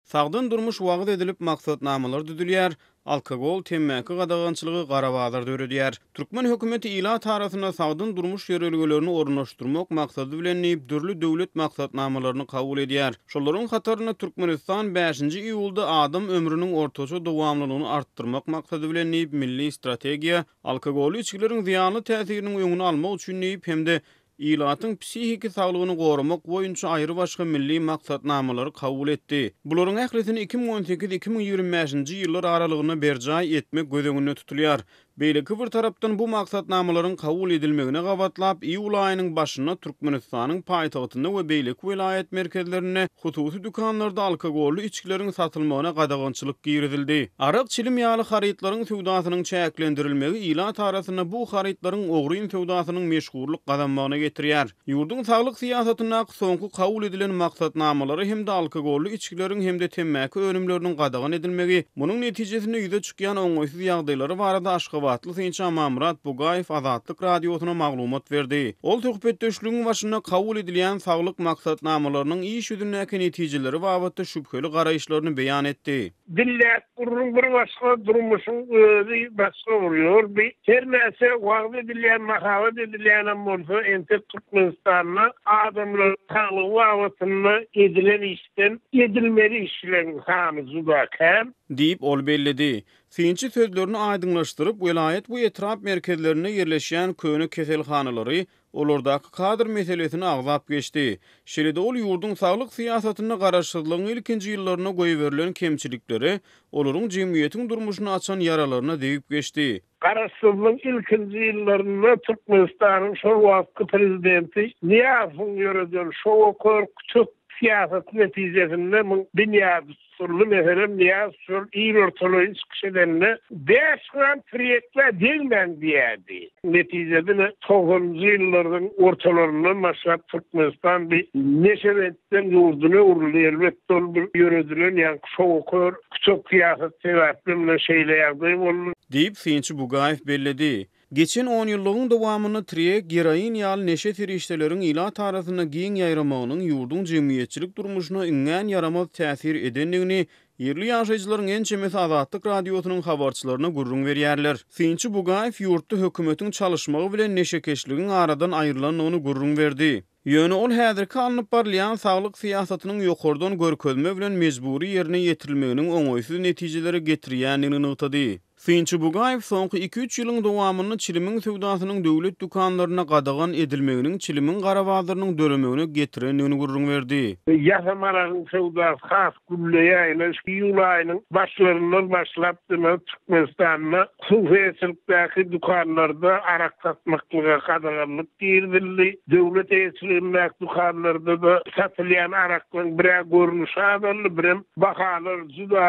Sagdyn durmuş wagt edilip maksatnamalar düdülýär, alkogol, temmäki gadagançylygy garabazarda öredýär. Türkmen hökümeti ila tarasyna sagdyn durmuş ýörelgelerini ornaşdyrmak maksady bilen türli döwlet maksatnamalaryny kabul edýär. Şolaryň hataryna Türkmenistan 5-nji iýulda adam ömrüniň ortaça dowamlylygyny artdyrmak maksady bilen milli strategiýa, alkogol içkileriň ziyanly täsiriniň öňüni almak üçin hemde ilatyň psihiki saglygyny gorumak boýunça aýry başga milli maksatnamalary kabul etdi. Bularyň ählisini 2018-2025-nji ýyllar aralygyna berjay etmek göz tutulýar. Beýleki bir tarapdan bu maksatnamalaryň kabul edilmegine gabatlap, iýul aýynyň başyna Türkmenistanyň paýtagtynda we beýleki vilayet merkezlerine hususy dükanlarda alkogolly içkileriň satylmagyna gadagançylyk giridildi. Arak çilim ýaly harytlaryň sowdasynyň çäklendirilmegi ila tarasyna bu harytlaryň ogry sowdasynyň meşgurlyk gazanmagyna getirýär. Ýurdun saglyk siýasatyna soňky kabul edilen maksatnamalary hem-de alkogolly içkileriň hem-de temmäki önümleriniň gadagan edilmegi, munyň netijesinde ýüze çykýan oňoýsuz ýagdaýlary barada Aşgabatly Synça Mamrat Bugaýew Azatlyk radiosyna maglumat berdi. Ol töhbetdeşligiň başyna kabul edilýän saglyk maksatnamalarynyň iş ýüzündäki netijeleri babatda şüpheli garaýşlaryny beýan etdi. Dillet bir başka durmuşun başka oluyor. Her neyse wagt edilýän, mahabat edilýän bolsa ente Türkmenistan'a adamlar sağlığı vavatını edilen işten edilmeli işlerin sağını zudakam Deyip ol belledi. Synçy sözlerini aýdyňlaşdyryp, vilayet bu etrap merkezlerine yerleşýän köni keselhanalary, olardaky kadr meselesini agzap geçdi. Şeride ol ýurdun saglyk siýasatyna garaşsyzlygyň ilkinji ýyllaryna goýberilen kemçilikleri, olaryň jemgyýetiň durmuşyna açan ýaralaryna degip geçdi. Garaşsyzlygyň ilkinji ýyllaryna Türkmenistanyň şol wagtky prezidenti Niýazow ýöreden şol korkuçuk siýasat netijesinde dünya turlu meselem Niýazow iyi ortalygy çykyşydany 5 gram proýektler delmen diýerdi. Netijede 90-njy ýyllaryň ortalaryndan başlap Türkmenistan bir neşevetten ýurduny urly elbetde bir ýöredilen ýa-ni şowkor küçük siýasat sebäplerle şeýle boldy. Deyip Synçy Bugaýew belledi. Geçen 10 ýyllygyň dowamyny triyek, geroin ýaly neşe firişdeleriň ila tarasyna giň ýaýramagynyň ýurdun jemgyýetçilik durmuşyna iňňän yaramaz täsir edenligini yerli ýaşaýjylaryň ençemesi Azatlyk radiosynyň habarçylaryna gurrun berýärler. Synçy Bugaýew ýurtda hökümetiň çalışmagy bilen neşekeşligiň aradan aýrylanyny gurrun berdi. Ýöne ol häzirki alınıp barlayan saglyk siýasatynyň ýokardan görkezme bilen mejburi ýerine ýetirilmeginiň oňoýsuz netijeleri getirýändigini ýygytdy. Synçy Bugaýew soňky 2-3 ýylyň dowamyny çilimiň sowdasynyň döwlet dukanlaryna gadagan edilmeginiň çilimiň garabazarynyň dölemegine getirendigini gurrun berdi. Ýasamalaryň sowdasy has güllüýär, ýyl aýynyň başlaryndan başlap Türkmenistanyň suweslikdäki dukanlarda arak satmaklyga gadaganlyk girdildi. Döwlet eýsirliğindäki dukanlarda da satylýan araklaryň bir görnüşi adamly bilen bahalar juda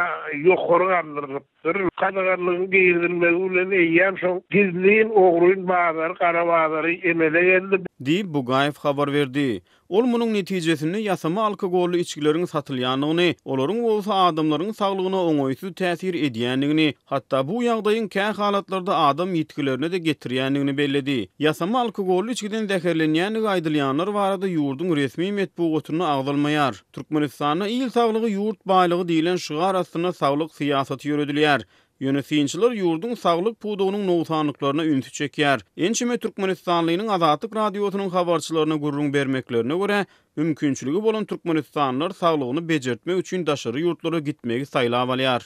ýokary aldyrypdyr. Gadaganlygyň girdilmegi bilen eýýän şol gizliň ogruň bazary, garabazary emele geldi. Diýip Bugaýew habar berdi. Ol munyň netijesinde ýasama alkogolly içkileriň satylýanyny, olaryň bolsa adamlaryň saglygyna oňoýsuz täsir edýändigini, hatda bu ýagdaýyň kän halatlarda adam ýetkilerine de getirýändigini belledi. Ýasama alkogolly içkiden zäherlenýän aýdylýanlar barada ýurdun resmi metbuatyna agdalmaýar. Türkmenistanyň ýyl saglygy ýurt baýlygy diýilen şygar astyna saglyk siýasaty ýöredilýär. Ýönetimçiler ýurdun saglyk pudugynyň nowsanlyklaryna ünsü çekýär. Ençime Türkmenistanlynyň Azatlyk radiosynyň habarçylaryna gurrun bermeklerine görä, mümkinçiligi bolan türkmenistanlylar saglygyny bejertmek üçin daşary ýurtlara gitmegi saýlap alýar.